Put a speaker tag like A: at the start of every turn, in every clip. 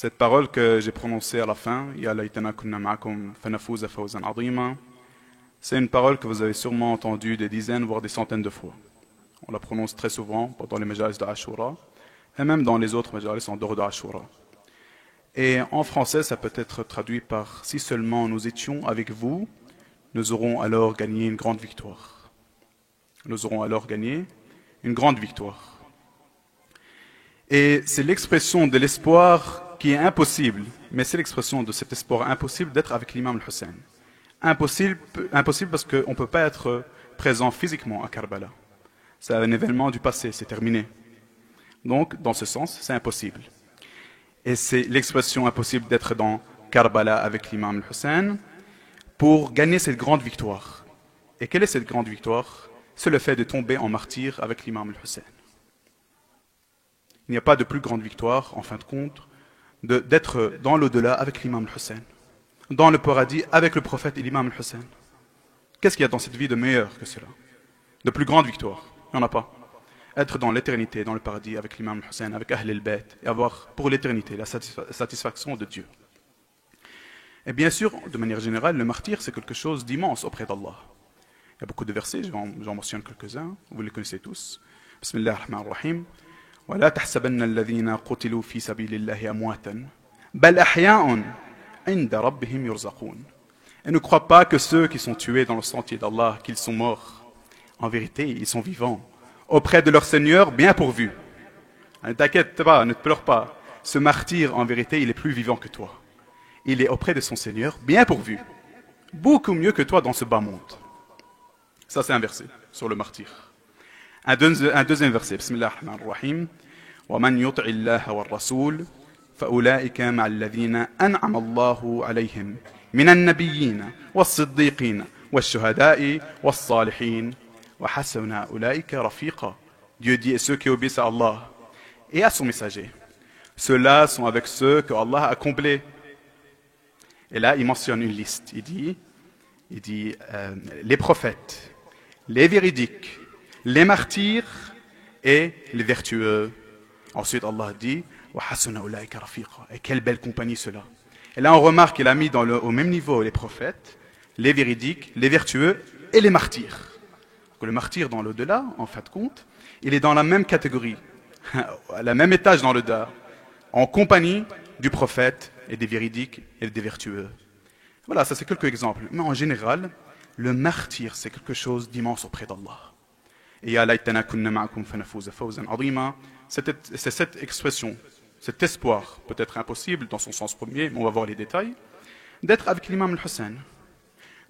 A: Cette parole que j'ai prononcée à la fin, Ya laytana kunna ma'akum fanafouza fawzan 'azima, c'est une parole que vous avez sûrement entendue des dizaines, voire des centaines de fois. On la prononce très souvent pendant les majalis de Ashura, et même dans les autres majalis en dehors de Ashura. Et en français, ça peut être traduit par si seulement nous étions avec vous, nous aurons alors gagné une grande victoire. Nous aurons alors gagné une grande victoire. Et c'est l'expression de l'espoir qui est impossible, mais c'est l'expression de cet espoir impossible d'être avec l'imam al-Hussein. Impossible parce qu'on ne peut pas être présent physiquement à Karbala. C'est un événement du passé, c'est terminé. Donc, dans ce sens, c'est impossible. Et c'est l'expression impossible d'être dans Karbala avec l'imam al-Hussein pour gagner cette grande victoire. Et quelle est cette grande victoire? C'est le fait de tomber en martyr avec l'imam al-Hussein. Il n'y a pas de plus grande victoire, en fin de compte, d'être dans l'au-delà avec l'imam al-Hussein, dans le paradis avec le prophète et l'imam al-Hussein. Qu'est-ce qu'il y a dans cette vie de meilleur que cela? De plus grande victoire? Il n'y en a pas. Être dans l'éternité, dans le paradis avec l'imam al-Hussein, avec Ahl al-Bayt, et avoir pour l'éternité la satisfaction de Dieu. Et bien sûr, de manière générale, le martyr, c'est quelque chose d'immense auprès d'Allah. Il y a beaucoup de versets, j'en mentionne quelques-uns, vous les connaissez tous. Bismillah ar-Rahman ar-Rahim. ولا تحسبن الذين قتلوا في سبيل الله أمواتا بل أحياء عند ربهم يرزقون. Et ne crois pas que ceux qui sont tués dans le sentier d'Allah, qu'ils sont morts. En vérité, ils sont vivants, auprès de leur Seigneur, bien pourvus. Ne t'inquiète pas, ne te pleure pas. Ce martyr, en vérité, il est plus vivant que toi. Il est auprès de son Seigneur, bien pourvu. Beaucoup mieux que toi dans ce bas monde. Ça, c'est un verset sur le martyr. Un deuxième verset, Bismillah ar-Rahman ar-Rahim. وَمَنْ يُطْعِ اللَّهَ وَالرَّسُولِ فَأُولَٰئِكَ مَعَ الَّذِينَ أَنْعَمَ اللَّهُ عَلَيْهِمْ مِنَ النَّبِيِّينَ وَالصِّدِّيقِينَ وَالشُّهَدَاءِ وَالصَّالِحِينَ وَحَسُنَ أُولَٰئِكَ رَفِيقًا. Dieu dit, et ceux qui obéissent à Allah et à son messager, ceux-là sont avec ceux que Allah a comblés. Et là, il mentionne une liste. Il dit les prophètes, les véridiques, les martyrs et les vertueux. Ensuite, Allah dit et quelle belle compagnie cela. Et là, on remarque qu'il a mis au même niveau les prophètes, les véridiques, les vertueux et les martyrs. Donc, le martyr dans l'au-delà, en fin de compte, il est dans la même catégorie, à la même étage dans le da, en compagnie du prophète et des véridiques et des vertueux. Voilà, ça c'est quelques exemples. Mais en général, le martyr, c'est quelque chose d'immense auprès d'Allah. Et ya laytana kunna ma'akum fanafouza fawzan 'azima. C'est cette expression, cet espoir, peut-être impossible dans son sens premier, mais on va voir les détails, d'être avec l'imam al-Hussein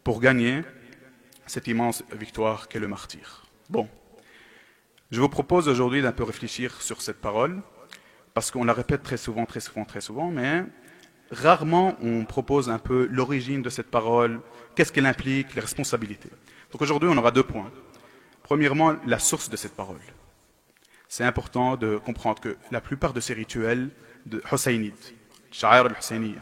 A: pour gagner cette immense victoire qu'est le martyr. Bon, je vous propose aujourd'hui d'un peu réfléchir sur cette parole, parce qu'on la répète très souvent, mais rarement on propose un peu l'origine de cette parole, qu'est-ce qu'elle implique, les responsabilités. Donc aujourd'hui on aura deux points. Premièrement, la source de cette parole. C'est important de comprendre que la plupart de ces rituels de Husaynides, Sha'air al-Husayniya,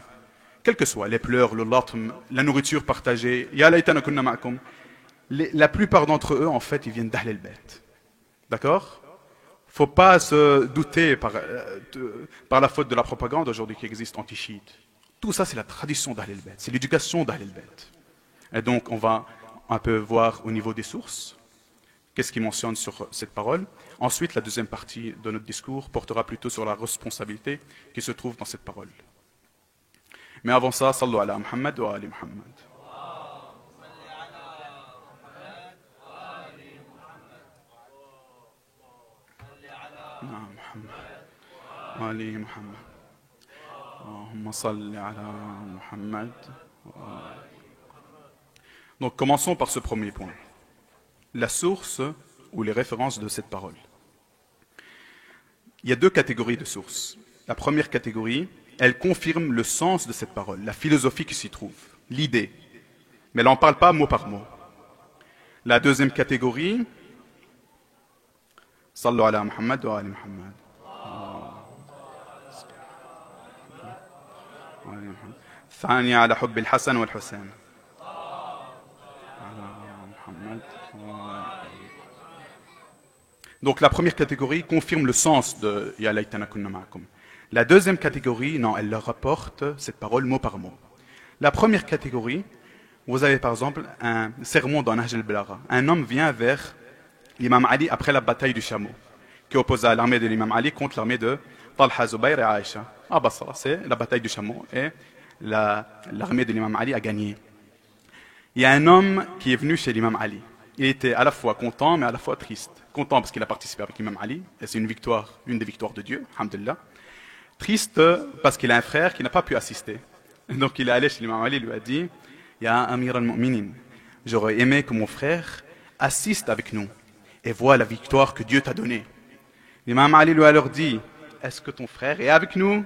A: quels que soient les pleurs, le latm, la nourriture partagée, Ya laytana kunna ma'akum, la plupart d'entre eux, en fait, ils viennent d'Ahl al-Bayt. D'accord? Il ne faut pas se douter par la faute de la propagande aujourd'hui qui existe anti-chiite. Tout ça, c'est la tradition d'Ahl al-Bayt, c'est l'éducation d'Ahl al-Bayt. Et donc, on va un peu voir au niveau des sources, qu'est-ce qu'il mentionne sur cette parole. Ensuite, la deuxième partie de notre discours portera plutôt sur la responsabilité qui se trouve dans cette parole. Mais avant ça, sallu ala Muhammad wa ali Muhammad. Ali Muhammad. Allahumma salli ala Muhammad. Donc commençons par ce premier point. La source ou les références de cette parole. Il y a deux catégories de sources. La première catégorie, elle confirme le sens de cette parole, la philosophie qui s'y trouve, l'idée. Mais elle n'en parle pas mot par mot. La deuxième catégorie, sallu ala Muhammad wa ali Muhammad. ثانية على حب الحسن والحسين. Donc la première catégorie confirme le sens de Ya laytana kunna ma'akum. La deuxième catégorie, non, elle leur rapporte cette parole mot par mot. La première catégorie, vous avez par exemple un sermon dans Nahj al-Balagha. Un homme vient vers l'imam Ali après la bataille du chameau, qui opposa l'armée de l'imam Ali contre l'armée de Talha, Zubayr et Aïcha. Ah Basra, c'est la bataille du chameau et l'armée de l'imam Ali a gagné. Il y a un homme qui est venu chez l'imam Ali. Il était à la fois content mais à la fois triste. Content parce qu'il a participé avec l'imam Ali, et c'est une victoire, une des victoires de Dieu, alhamdulillah. Triste parce qu'il a un frère qui n'a pas pu assister. Donc il est allé chez l'imam Ali, il lui a dit « Ya Amir al-Mu'minin, j'aurais aimé que mon frère assiste avec nous et voit la victoire que Dieu t'a donnée. » L'imam Ali lui a alors dit « Est-ce que ton frère est avec nous ?»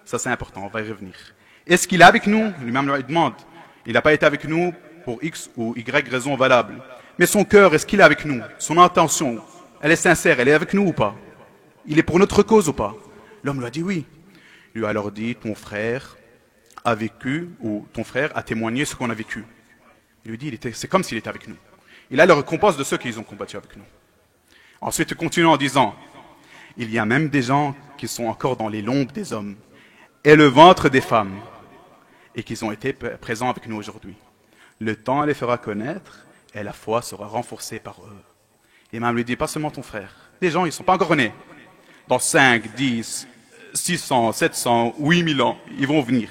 A: Ça c'est important, on va y revenir. Est-ce qu'il est avec nous? L'imam lui demande. Il n'a pas été avec nous pour X ou Y raison valable. Mais son cœur, est-ce qu'il est avec nous? Son intention, elle est sincère, elle est avec nous ou pas? Il est pour notre cause ou pas? L'homme lui a dit oui. Il lui a alors dit, ton frère a vécu, ou ton frère a témoigné ce qu'on a vécu. Il lui dit, c'est comme s'il était avec nous. Il a la récompense de ceux qui ont combattu avec nous. Ensuite, il continue en disant, il y a même des gens qui sont encore dans les lombes des hommes et le ventre des femmes, et qui ont été présents avec nous aujourd'hui. Le temps les fera connaître, et la foi sera renforcée par eux. L'imam lui dit, pas seulement ton frère. Les gens, ils ne sont pas encore nés. Dans 5, 10, 600, 700, 8000 ans, ils vont venir.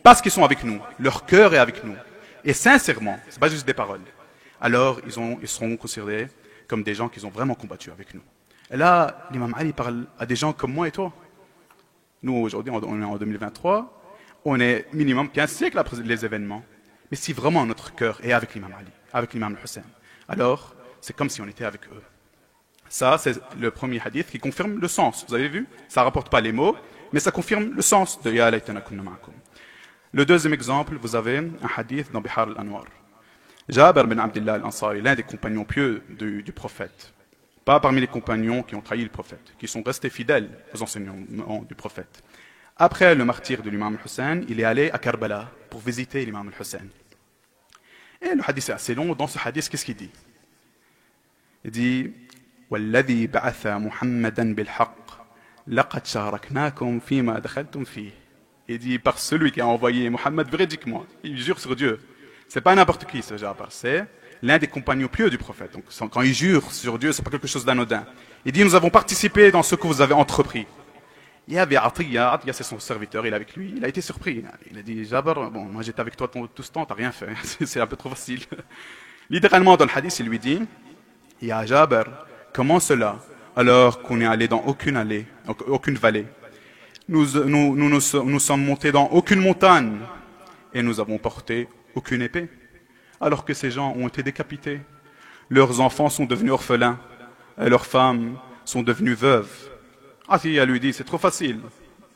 A: Parce qu'ils sont avec nous. Leur cœur est avec nous. Et sincèrement, ce n'est pas juste des paroles. Alors, ils seront considérés comme des gens qui ont vraiment combattu avec nous. Et là, l'imam Ali parle à des gens comme moi et toi. Nous, aujourd'hui, on est en 2023. On est minimum 15 siècles après les événements. Mais si vraiment notre cœur est avec l'imam Ali, avec l'imam al-Hussein, alors c'est comme si on était avec eux. Ça, c'est le premier hadith qui confirme le sens. Vous avez vu? Ça ne rapporte pas les mots, mais ça confirme le sens de Ya laytana kunna ma'akum. Le deuxième exemple, vous avez un hadith dans Bihar al-Anwar. Jabir bin Abdullah al-Ansari, l'un des compagnons pieux du prophète. Pas parmi les compagnons qui ont trahi le prophète, qui sont restés fidèles aux enseignements du prophète. Après le martyre de l'imam al-Hussein, il est allé à Karbala pour visiter l'imam al-Hussein. Et le hadith est assez long. Dans ce hadith, qu'est-ce qu'il dit? Il dit وَالَّذِي بَعَثَ مُحَمَّدًا بِالْحَقِّ لَقَدْ شَارَكْنَاكُمْ فِيمَا دَخَلْتُمْ فِيهِ. Il dit par celui qui a envoyé Mohammed véridiquement. Il jure sur Dieu. C'est pas n'importe qui ce Jabir, c'est l'un des compagnons pieux du prophète. Donc quand il jure sur Dieu, c'est pas quelque chose d'anodin. Il dit nous avons participé dans ce que vous avez entrepris. Il y avait Atiyah, c'est son serviteur, il est avec lui, il a été surpris. Il a dit, Jabir, bon, moi j'étais avec toi tout ce temps, t'as rien fait, c'est un peu trop facile. Littéralement dans le hadith, il lui dit, Ya Jabir, comment cela, alors qu'on n'est allé dans aucune allée, aucune vallée? Nous sommes montés dans aucune montagne, et nous avons porté aucune épée, alors que ces gens ont été décapités. Leurs enfants sont devenus orphelins, et leurs femmes sont devenues veuves. Atiyah lui dit, c'est trop facile.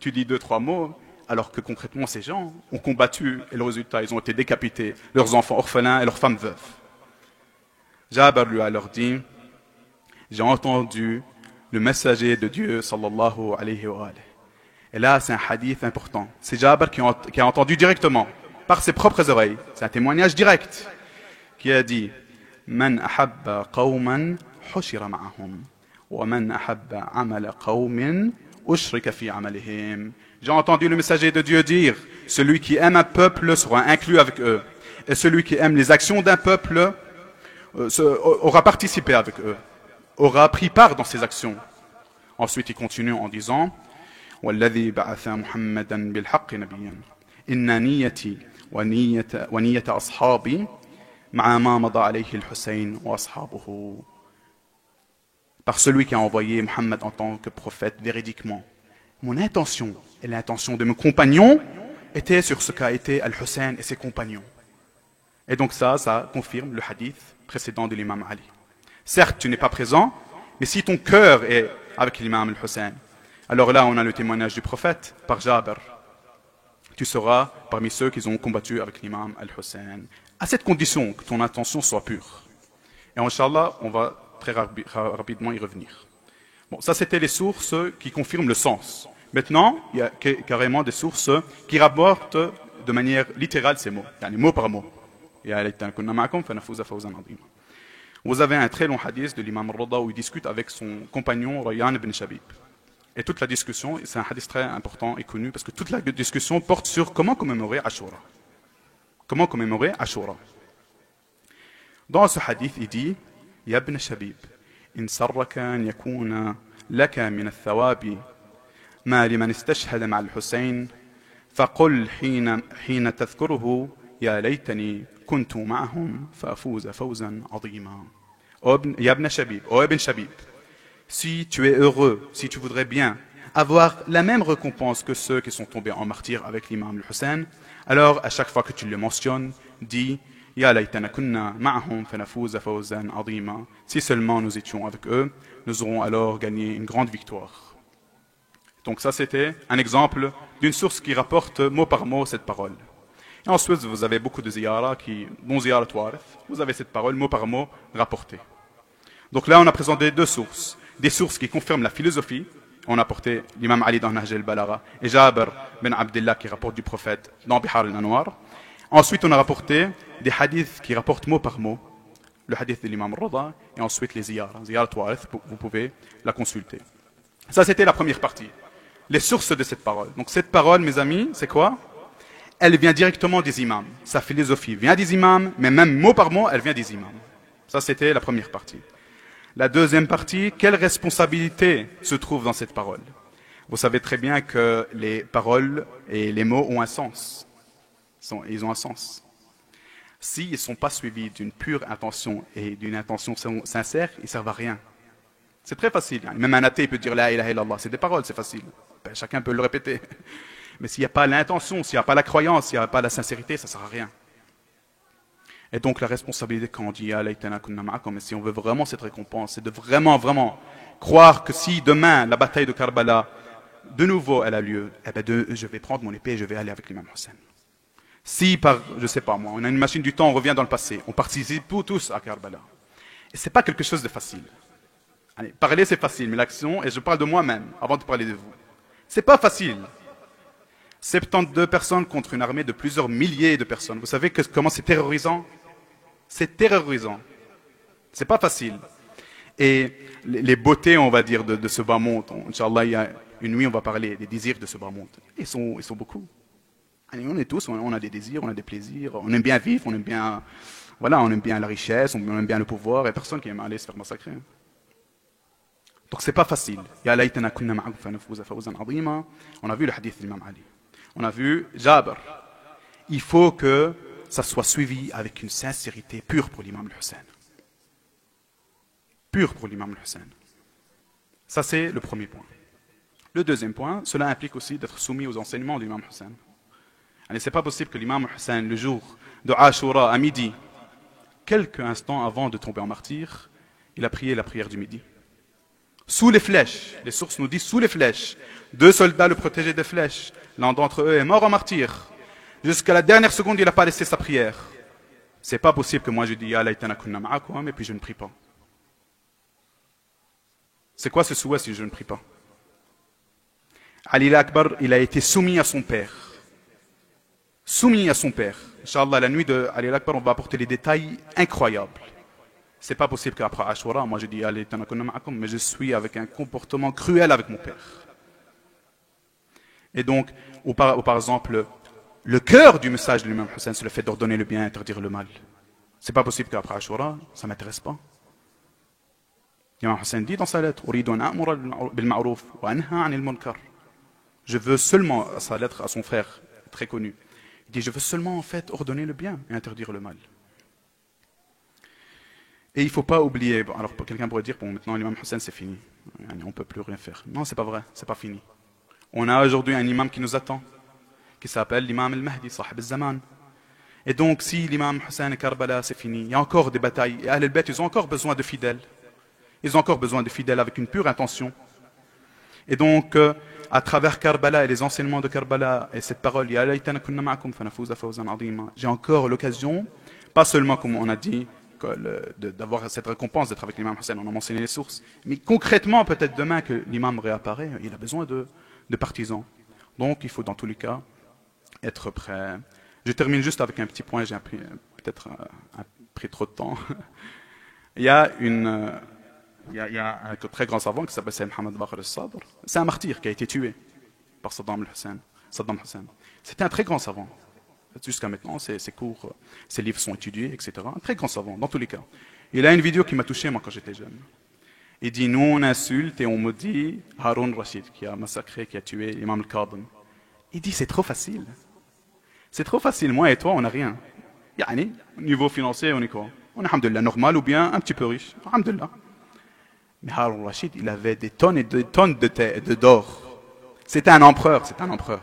A: Tu dis 2-3 mots, alors que concrètement, ces gens ont combattu, et le résultat, ils ont été décapités, leurs enfants orphelins et leurs femmes veuves. Jabir lui a alors dit, j'ai entendu le messager de Dieu, sallallahu alayhi wa alayhi. Et là, c'est un hadith important. C'est Jabir qui a entendu directement, par ses propres oreilles. C'est un témoignage direct, qui a dit, Man ahabba qawman hushira ma'ahum. J'ai entendu le messager de Dieu dire, celui qui aime un peuple sera inclus avec eux, et celui qui aime les actions d'un peuple aura participé avec eux, aura pris part dans ces actions. Ensuite il continue en disant, والذي بعث محمدا بالحق نبيا إن نيتي ونية أصحابي مع ما مضى عليه الحسين وأصحابه. Par celui qui a envoyé Mohammed en tant que prophète véridiquement. Mon intention et l'intention de mes compagnons étaient sur ce qu'a été Al-Hussein et ses compagnons. Et donc ça confirme le hadith précédent de l'imam Ali. Certes, tu n'es pas présent, mais si ton cœur est avec l'imam Al-Hussein, alors là, on a le témoignage du prophète par Jabir. Tu seras parmi ceux qui ont combattu avec l'imam Al-Hussein, à cette condition que ton intention soit pure. Et Inch'Allah, on va très rapidement y revenir. Bon, ça c'était les sources qui confirment le sens. Maintenant, il y a carrément des sources qui rapportent de manière littérale ces mots, mot par mot. Vous avez un très long hadith de l'imam Rada où il discute avec son compagnon Rayyan ibn Shabib. Et toute la discussion, c'est un hadith très important et connu, parce que toute la discussion porte sur comment commémorer Ashura. Comment commémorer Ashura. Dans ce hadith, il dit, Ya ibn Shabib, in sarraka an yakuna laka min al-thawabi ma liman istashhada ma al-Hussein, faqul hina tadhkuruhu ya laytani kuntu ma'ahum fa'afuza fawzan 'azima. Ya ibn Shabib, oh ibn Shabib, si tu es heureux, si tu voudrais bien avoir la même récompense que ceux qui sont tombés en martyr avec l'imam al-Hussein, alors à chaque fois que tu le mentionnes, dis Ya laytana kunna ma'ahum fanafuza fawzan 'azima. Si seulement nous étions avec eux, nous aurons alors gagné une grande victoire. Donc ça c'était un exemple d'une source qui rapporte mot par mot cette parole. Et ensuite vous avez beaucoup de ziyara dont ziyara Tuarif, vous avez cette parole mot par mot rapportée. Donc là on a présenté deux sources. Des sources qui confirment la philosophie. On a porté l'imam Ali dans Nahj al-Balagha et Jabir ben Abdullah qui rapporte du prophète dans Bihar al-Anwar. Ensuite on a rapporté des hadiths qui rapportent mot par mot le hadith de l'imam Rada et ensuite les ziyara. Ziyara Tuarif, vous pouvez la consulter. Ça c'était la première partie. Les sources de cette parole. Donc cette parole, mes amis, c'est quoi? Elle vient directement des imams. Sa philosophie vient des imams, mais même mot par mot, elle vient des imams. Ça c'était la première partie. La deuxième partie, quelle responsabilité se trouve dans cette parole? Vous savez très bien que les paroles et les mots ont un sens. Ils ont un sens. S'ils ne sont pas suivis d'une pure intention et d'une intention sincère, ils ne servent à rien. C'est très facile. Même un athée peut dire La ilaha illallah. C'est des paroles, c'est facile. Ben, chacun peut le répéter. Mais s'il n'y a pas l'intention, s'il n'y a pas la croyance, s'il n'y a pas la sincérité, ça ne sert à rien. Et donc la responsabilité quand on dit mais si on veut vraiment cette récompense, c'est de vraiment croire que si demain la bataille de Karbala de nouveau elle a lieu, eh ben je vais prendre mon épée et je vais aller avec l'imam Hussein. Si par, je sais pas moi, on a une machine du temps, on revient dans le passé, on participe tous à Karbala. Et c'est pas quelque chose de facile. Allez, parler c'est facile, mais l'action, et je parle de moi-même avant de parler de vous, c'est pas facile. 72 personnes contre une armée de plusieurs milliers de personnes. Vous savez comment c'est terrorisant? C'est terrorisant. C'est pas facile. Et les beautés, on va dire, de ce bas monde, Inch'Allah, il y a une nuit, on va parler des désirs de ce bas monde. Ils sont beaucoup. Allez, on est tous, on a des désirs, on a des plaisirs, on aime bien vivre, on aime bien la richesse, on aime bien le pouvoir, et personne qui aime aller se faire massacrer. Donc c'est pas facile. On a vu le hadith de l'imam Ali. On a vu Jabir. Il faut que ça soit suivi avec une sincérité pure pour l'imam al-Hussein. Pure pour l'imam al-Hussein. Ça c'est le premier point. Le deuxième point, cela implique aussi d'être soumis aux enseignements de l'imam Hussein. Ce n'est pas possible que l'imam Hussein, le jour de Ashura à midi, quelques instants avant de tomber en martyr, il a prié la prière du midi. Sous les flèches, les sources nous disent sous les flèches. 2 soldats le protégeaient des flèches. L'un d'entre eux est mort en martyr. Jusqu'à la dernière seconde, il n'a pas laissé sa prière. C'est pas possible que moi je dis Ya laytana kunna ma'akum et puis je ne prie pas. C'est quoi ce souhait si je ne prie pas? Ali al-Akbar, il a été soumis à son père. Soumis à son père. Inch'Allah, la nuit de Ali al-Akbar, on va apporter les détails incroyables. C'est pas possible qu'après Ashura, moi je dis allez, mais je suis avec un comportement cruel avec mon père. Et donc, ou par exemple, le cœur du message de l'imam Hussein, c'est le fait d'ordonner le bien et interdire le mal. C'est pas possible qu'après Ashura, ça m'intéresse pas. L'imam Hussein dit dans sa lettre, je veux seulement, à sa lettre à son frère, très connu, il dit je veux seulement en fait ordonner le bien et interdire le mal. Et il ne faut pas oublier, alors quelqu'un pourrait dire, bon maintenant l'imam Hussein c'est fini, on ne peut plus rien faire. Non, c'est pas vrai, c'est pas fini. On a aujourd'hui un imam qui nous attend, qui s'appelle l'imam al-Mahdi, sahib al-Zaman. Et donc si l'imam Hussein et Karbala c'est fini, il y a encore des batailles, et Ahl al-Bayt ils ont encore besoin de fidèles. Ils ont encore besoin de fidèles avec une pure intention. Et donc, à travers Karbala et les enseignements de Karbala et cette parole, j'ai encore l'occasion, pas seulement comme on a dit, d'avoir cette récompense d'être avec l'imam Hussein, on a mentionné les sources, mais concrètement, peut-être demain que l'imam réapparaît, il a besoin de partisans. Donc, il faut dans tous les cas être prêt. Je termine juste avec un petit point, j'ai peut-être pris trop de temps. Il y a Il y a un très grand savant qui s'appelle Sayyid Mohammed Baqir al-Sadr. C'est un martyr qui a été tué par Saddam Hussein. C'était un très grand savant. Jusqu'à maintenant, ses cours, ses livres sont étudiés, etc. Un très grand savant, dans tous les cas. Il a une vidéo qui m'a touché, moi, quand j'étais jeune. Il dit, nous, on insulte et on me dit Haroun Rashid, qui a massacré, qui a tué l'imam al-Kadhim. Il dit, c'est trop facile. C'est trop facile, moi et toi, on n'a rien. Yani, au niveau financier, on est quoi? On est, alhamdoulilah, normal ou bien un petit peu riche. Alhamdoulilah. Mais Haroun Rashid, il avait des tonnes et des tonnes d'or. C'était un empereur, c'est un empereur.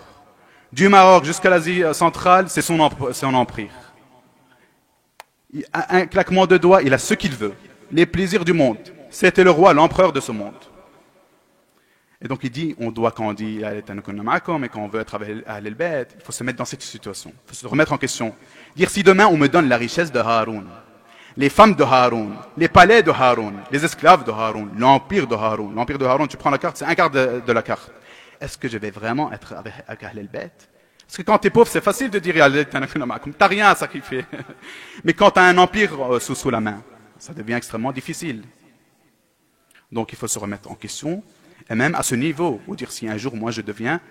A: Du Maroc jusqu'à l'Asie centrale, c'est son empire. Un claquement de doigts, il a ce qu'il veut. Les plaisirs du monde. C'était le roi, l'empereur de ce monde. Et donc il dit, quand on dit et quand on veut être avec Ahl-el-Bayt, il faut se mettre dans cette situation. Il faut se remettre en question. Dire, si demain on me donne la richesse de Haroun, les femmes de Haroun, les palais de Haroun, les esclaves de Haroun, l'empire de Haroun. L'empire de Haroun, tu prends la carte, c'est un quart de la carte. Est-ce que je vais vraiment être avec Ahl-el-Bayt? Parce que quand tu es pauvre, c'est facile de dire t'as rien à sacrifier. Mais quand tu as un empire sous la main, ça devient extrêmement difficile. Donc il faut se remettre en question, et même à ce niveau, ou dire si un jour moi je deviens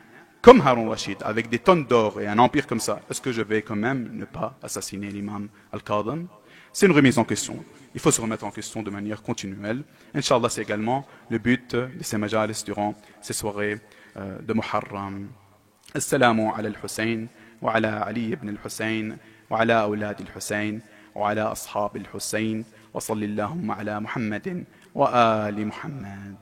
A: comme Haroun Rashid, avec des tonnes d'or et un empire comme ça, est-ce que je vais quand même ne pas assassiner l'imam al-Kadhim? C'est une remise en question. Il faut se remettre en question de manière continuelle. Inch'Allah, c'est également le but de ces majalis durant ces soirées de Muharram. Assalamu ala al-Hussein, wa ala Ali ibn al-Hussein, wa ala awlad al-Hussein, wa ala ashab al-Hussein, wa sallallahu ala Muhammadin wa ali Muhammad.